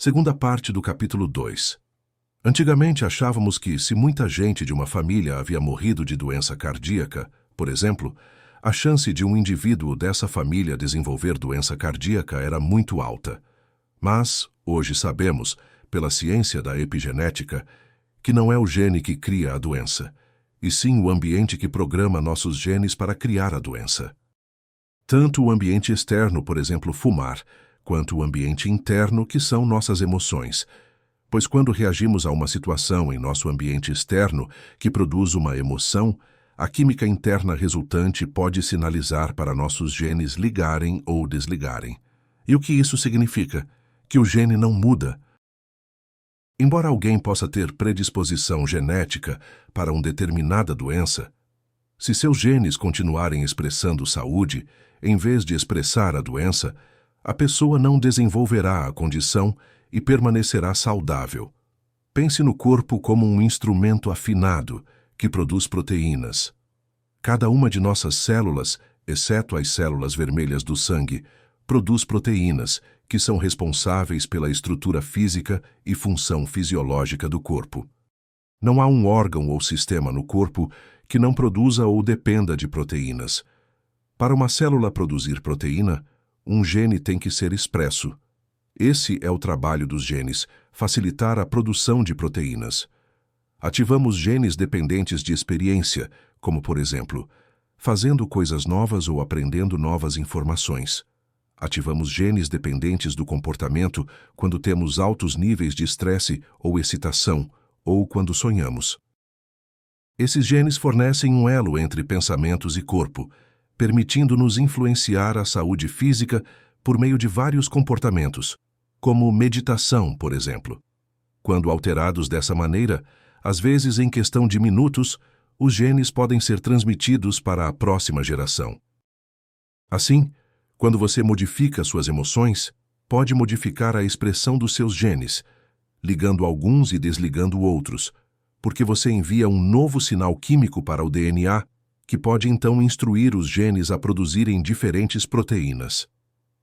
Segunda parte do capítulo 2. Antigamente achávamos que, se muita gente de uma família havia morrido de doença cardíaca, por exemplo, a chance de um indivíduo dessa família desenvolver doença cardíaca era muito alta. Mas, hoje sabemos, pela ciência da epigenética, que não é o gene que cria a doença, e sim o ambiente que programa nossos genes para criar a doença. Tanto o ambiente externo, por exemplo, fumar, quanto o ambiente interno, que são nossas emoções. Pois quando reagimos a uma situação em nosso ambiente externo que produz uma emoção, a química interna resultante pode sinalizar para nossos genes ligarem ou desligarem. E o que isso significa? Que o gene não muda. Embora alguém possa ter predisposição genética para uma determinada doença, se seus genes continuarem expressando saúde, em vez de expressar a doença, a pessoa não desenvolverá a condição e permanecerá saudável. Pense no corpo como um instrumento afinado que produz proteínas. Cada uma de nossas células, exceto as células vermelhas do sangue, produz proteínas que são responsáveis pela estrutura física e função fisiológica do corpo. Não há um órgão ou sistema no corpo que não produza ou dependa de proteínas. Para uma célula produzir proteína, um gene tem que ser expresso. Esse é o trabalho dos genes, facilitar a produção de proteínas. Ativamos genes dependentes de experiência, como, por exemplo, fazendo coisas novas ou aprendendo novas informações. Ativamos genes dependentes do comportamento quando temos altos níveis de estresse ou excitação, ou quando sonhamos. Esses genes fornecem um elo entre pensamentos e corpo, permitindo-nos influenciar a saúde física por meio de vários comportamentos, como meditação, por exemplo. Quando alterados dessa maneira, às vezes em questão de minutos, os genes podem ser transmitidos para a próxima geração. Assim, quando você modifica suas emoções, pode modificar a expressão dos seus genes, ligando alguns e desligando outros, porque você envia um novo sinal químico para o DNA, que pode então instruir os genes a produzirem diferentes proteínas.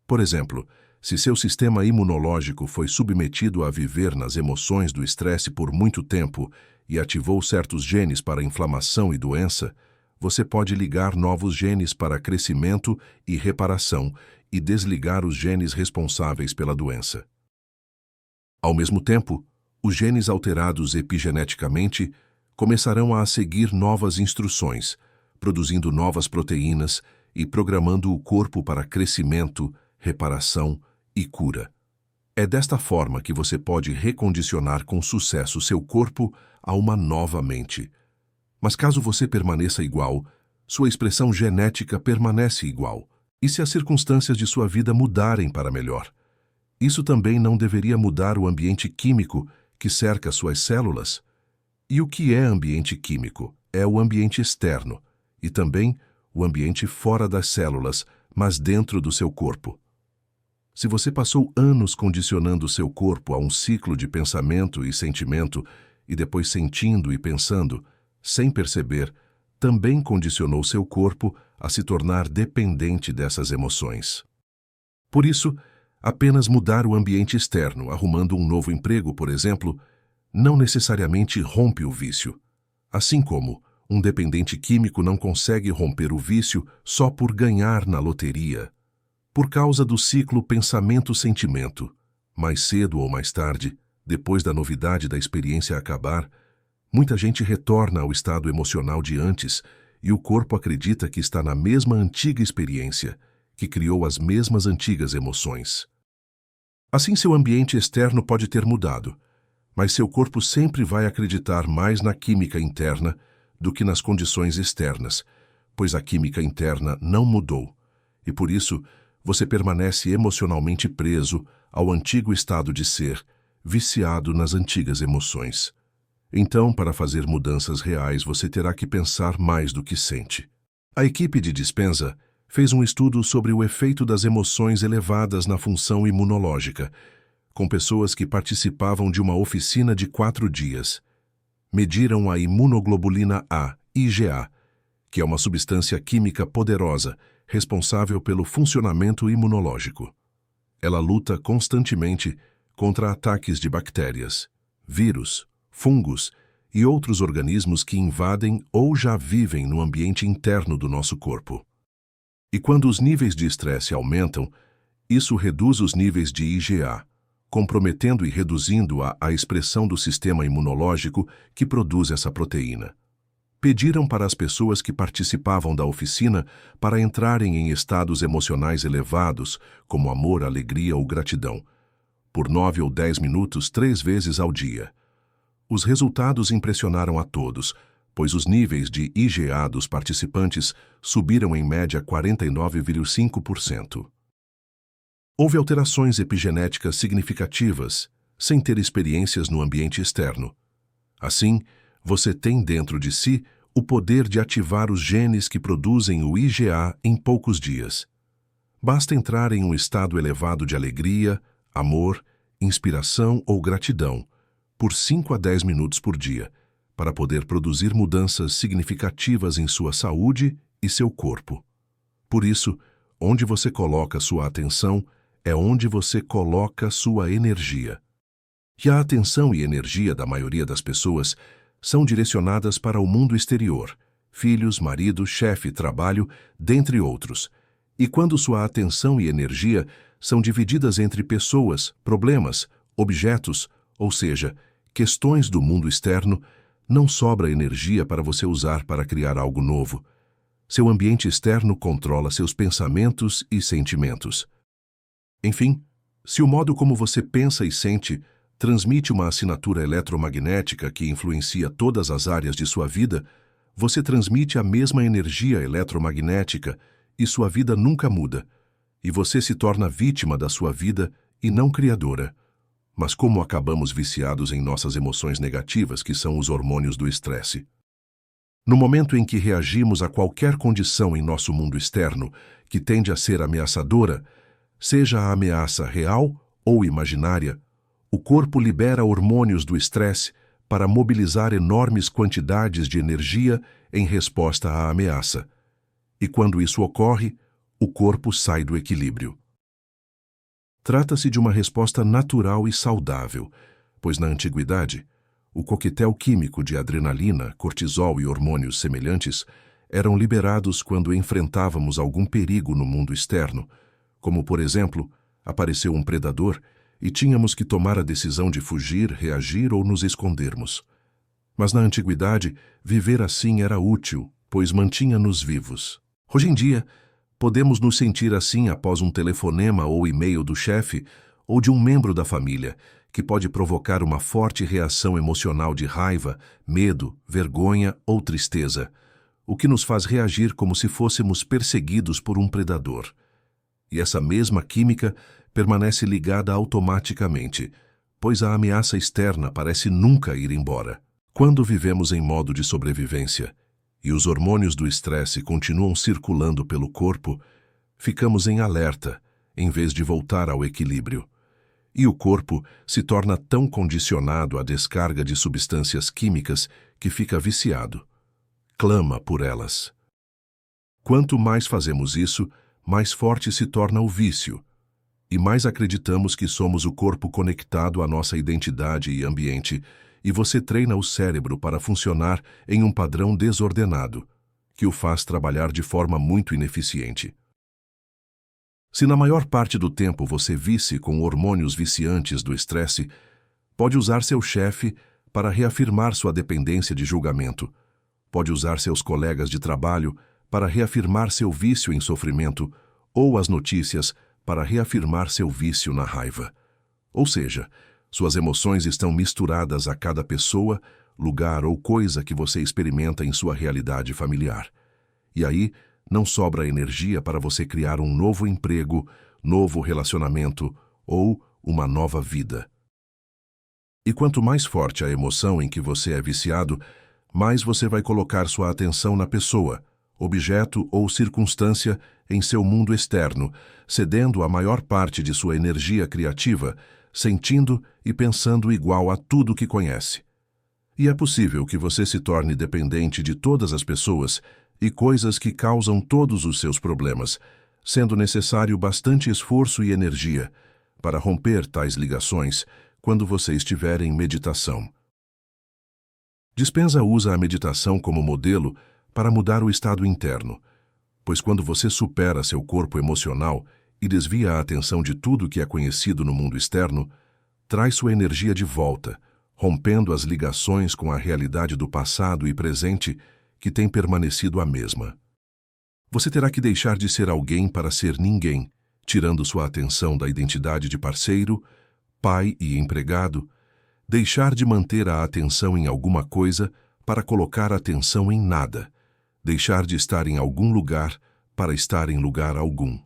Por exemplo, se seu sistema imunológico foi submetido a viver nas emoções do estresse por muito tempo e ativou certos genes para inflamação e doença, você pode ligar novos genes para crescimento e reparação e desligar os genes responsáveis pela doença. Ao mesmo tempo, os genes alterados epigeneticamente começarão a seguir novas instruções, produzindo novas proteínas e programando o corpo para crescimento, reparação e cura. É desta forma que você pode recondicionar com sucesso seu corpo a uma nova mente. Mas caso você permaneça igual, sua expressão genética permanece igual. E se as circunstâncias de sua vida mudarem para melhor? Isso também não deveria mudar o ambiente químico que cerca suas células? E o que é ambiente químico? É o ambiente externo, e também o ambiente fora das células, mas dentro do seu corpo. Se você passou anos condicionando seu corpo a um ciclo de pensamento e sentimento, e depois sentindo e pensando, sem perceber, também condicionou seu corpo a se tornar dependente dessas emoções. Por isso, apenas mudar o ambiente externo, arrumando um novo emprego, por exemplo, não necessariamente rompe o vício. Assim como um dependente químico não consegue romper o vício só por ganhar na loteria. Por causa do ciclo pensamento-sentimento, mais cedo ou mais tarde, depois da novidade da experiência acabar, muita gente retorna ao estado emocional de antes e o corpo acredita que está na mesma antiga experiência, que criou as mesmas antigas emoções. Assim, seu ambiente externo pode ter mudado, mas seu corpo sempre vai acreditar mais na química interna do que nas condições externas, pois a química interna não mudou, e por isso você permanece emocionalmente preso ao antigo estado de ser, viciado nas antigas emoções. Então, para fazer mudanças reais, você terá que pensar mais do que sente. A equipe de Dispenza fez um estudo sobre o efeito das emoções elevadas na função imunológica, com pessoas que participavam de uma oficina de 4 dias. Mediram a imunoglobulina A, IgA, que é uma substância química poderosa, responsável pelo funcionamento imunológico. Ela luta constantemente contra ataques de bactérias, vírus, fungos e outros organismos que invadem ou já vivem no ambiente interno do nosso corpo. E quando os níveis de estresse aumentam, isso reduz os níveis de IgA, comprometendo e reduzindo a expressão do sistema imunológico que produz essa proteína. Pediram para as pessoas que participavam da oficina para entrarem em estados emocionais elevados, como amor, alegria ou gratidão, por 9 ou 10 minutos 3 vezes ao dia. Os resultados impressionaram a todos, pois os níveis de IgA dos participantes subiram em média 49,5%. Houve alterações epigenéticas significativas, sem ter experiências no ambiente externo. Assim, você tem dentro de si o poder de ativar os genes que produzem o IgA em poucos dias. Basta entrar em um estado elevado de alegria, amor, inspiração ou gratidão, por 5 a 10 minutos por dia, para poder produzir mudanças significativas em sua saúde e seu corpo. Por isso, onde você coloca sua atenção é onde você coloca sua energia. E a atenção e energia da maioria das pessoas são direcionadas para o mundo exterior, filhos, marido, chefe, trabalho, dentre outros. E quando sua atenção e energia são divididas entre pessoas, problemas, objetos, ou seja, questões do mundo externo, não sobra energia para você usar para criar algo novo. Seu ambiente externo controla seus pensamentos e sentimentos. Enfim, se o modo como você pensa e sente transmite uma assinatura eletromagnética que influencia todas as áreas de sua vida, você transmite a mesma energia eletromagnética e sua vida nunca muda, e você se torna vítima da sua vida e não criadora. Mas como acabamos viciados em nossas emoções negativas, que são os hormônios do estresse? No momento em que reagimos a qualquer condição em nosso mundo externo que tende a ser ameaçadora, seja a ameaça real ou imaginária, o corpo libera hormônios do estresse para mobilizar enormes quantidades de energia em resposta à ameaça. E quando isso ocorre, o corpo sai do equilíbrio. Trata-se de uma resposta natural e saudável, pois na antiguidade, o coquetel químico de adrenalina, cortisol e hormônios semelhantes eram liberados quando enfrentávamos algum perigo no mundo externo, como, por exemplo, apareceu um predador e tínhamos que tomar a decisão de fugir, reagir ou nos escondermos. Mas na antiguidade, viver assim era útil, pois mantinha-nos vivos. Hoje em dia, podemos nos sentir assim após um telefonema ou e-mail do chefe ou de um membro da família, que pode provocar uma forte reação emocional de raiva, medo, vergonha ou tristeza, o que nos faz reagir como se fôssemos perseguidos por um predador. E essa mesma química permanece ligada automaticamente, pois a ameaça externa parece nunca ir embora. Quando vivemos em modo de sobrevivência e os hormônios do estresse continuam circulando pelo corpo, ficamos em alerta, em vez de voltar ao equilíbrio. E o corpo se torna tão condicionado à descarga de substâncias químicas que fica viciado. Clama por elas. Quanto mais fazemos isso, mais forte se torna o vício, e mais acreditamos que somos o corpo conectado à nossa identidade e ambiente, e você treina o cérebro para funcionar em um padrão desordenado, que o faz trabalhar de forma muito ineficiente. Se na maior parte do tempo você vice com hormônios viciantes do estresse, pode usar seu chefe para reafirmar sua dependência de julgamento, pode usar seus colegas de trabalho para reafirmar seu vício em sofrimento, ou as notícias para reafirmar seu vício na raiva. Ou seja, suas emoções estão misturadas a cada pessoa, lugar ou coisa que você experimenta em sua realidade familiar. E aí, não sobra energia para você criar um novo emprego, novo relacionamento ou uma nova vida. E quanto mais forte a emoção em que você é viciado, mais você vai colocar sua atenção na pessoa, objeto ou circunstância em seu mundo externo, cedendo a maior parte de sua energia criativa, sentindo e pensando igual a tudo que conhece. E é possível que você se torne dependente de todas as pessoas e coisas que causam todos os seus problemas, sendo necessário bastante esforço e energia, para romper tais ligações quando você estiver em meditação. Dispenza usa a meditação como modelo para mudar o estado interno, pois quando você supera seu corpo emocional e desvia a atenção de tudo que é conhecido no mundo externo, traz sua energia de volta, rompendo as ligações com a realidade do passado e presente que tem permanecido a mesma. Você terá que deixar de ser alguém para ser ninguém, tirando sua atenção da identidade de parceiro, pai e empregado, deixar de manter a atenção em alguma coisa para colocar atenção em nada, deixar de estar em algum lugar para estar em lugar algum.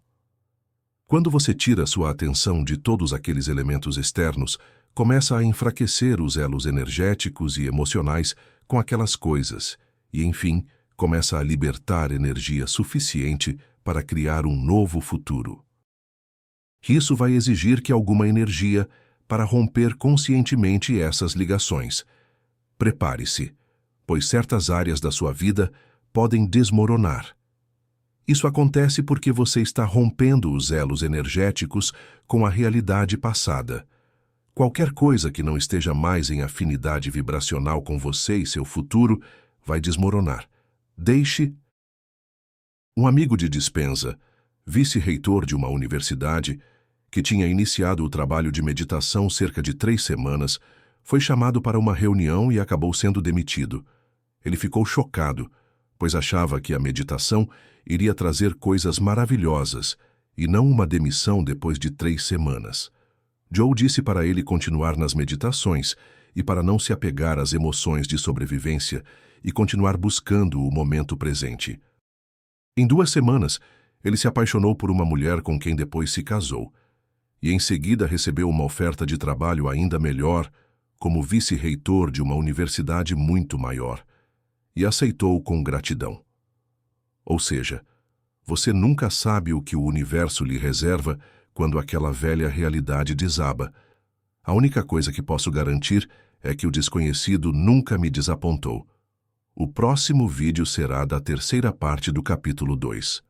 Quando você tira sua atenção de todos aqueles elementos externos, começa a enfraquecer os elos energéticos e emocionais com aquelas coisas e, enfim, começa a libertar energia suficiente para criar um novo futuro. Isso vai exigir que alguma energia para romper conscientemente essas ligações. Prepare-se, pois certas áreas da sua vida podem desmoronar. Isso acontece porque você está rompendo os elos energéticos com a realidade passada. Qualquer coisa que não esteja mais em afinidade vibracional com você e seu futuro vai desmoronar. Deixe. Um amigo de Dispenza, vice-reitor de uma universidade, que tinha iniciado o trabalho de meditação cerca de 3 semanas, foi chamado para uma reunião e acabou sendo demitido. Ele ficou chocado, pois achava que a meditação iria trazer coisas maravilhosas e não uma demissão depois de 3 semanas. Joe disse para ele continuar nas meditações e para não se apegar às emoções de sobrevivência e continuar buscando o momento presente. Em 2 semanas, ele se apaixonou por uma mulher com quem depois se casou, e em seguida recebeu uma oferta de trabalho ainda melhor como vice-reitor de uma universidade muito maior, e aceitou com gratidão. Ou seja, você nunca sabe o que o universo lhe reserva quando aquela velha realidade desaba. A única coisa que posso garantir é que o desconhecido nunca me desapontou. O próximo vídeo será da 3ª parte do capítulo 2.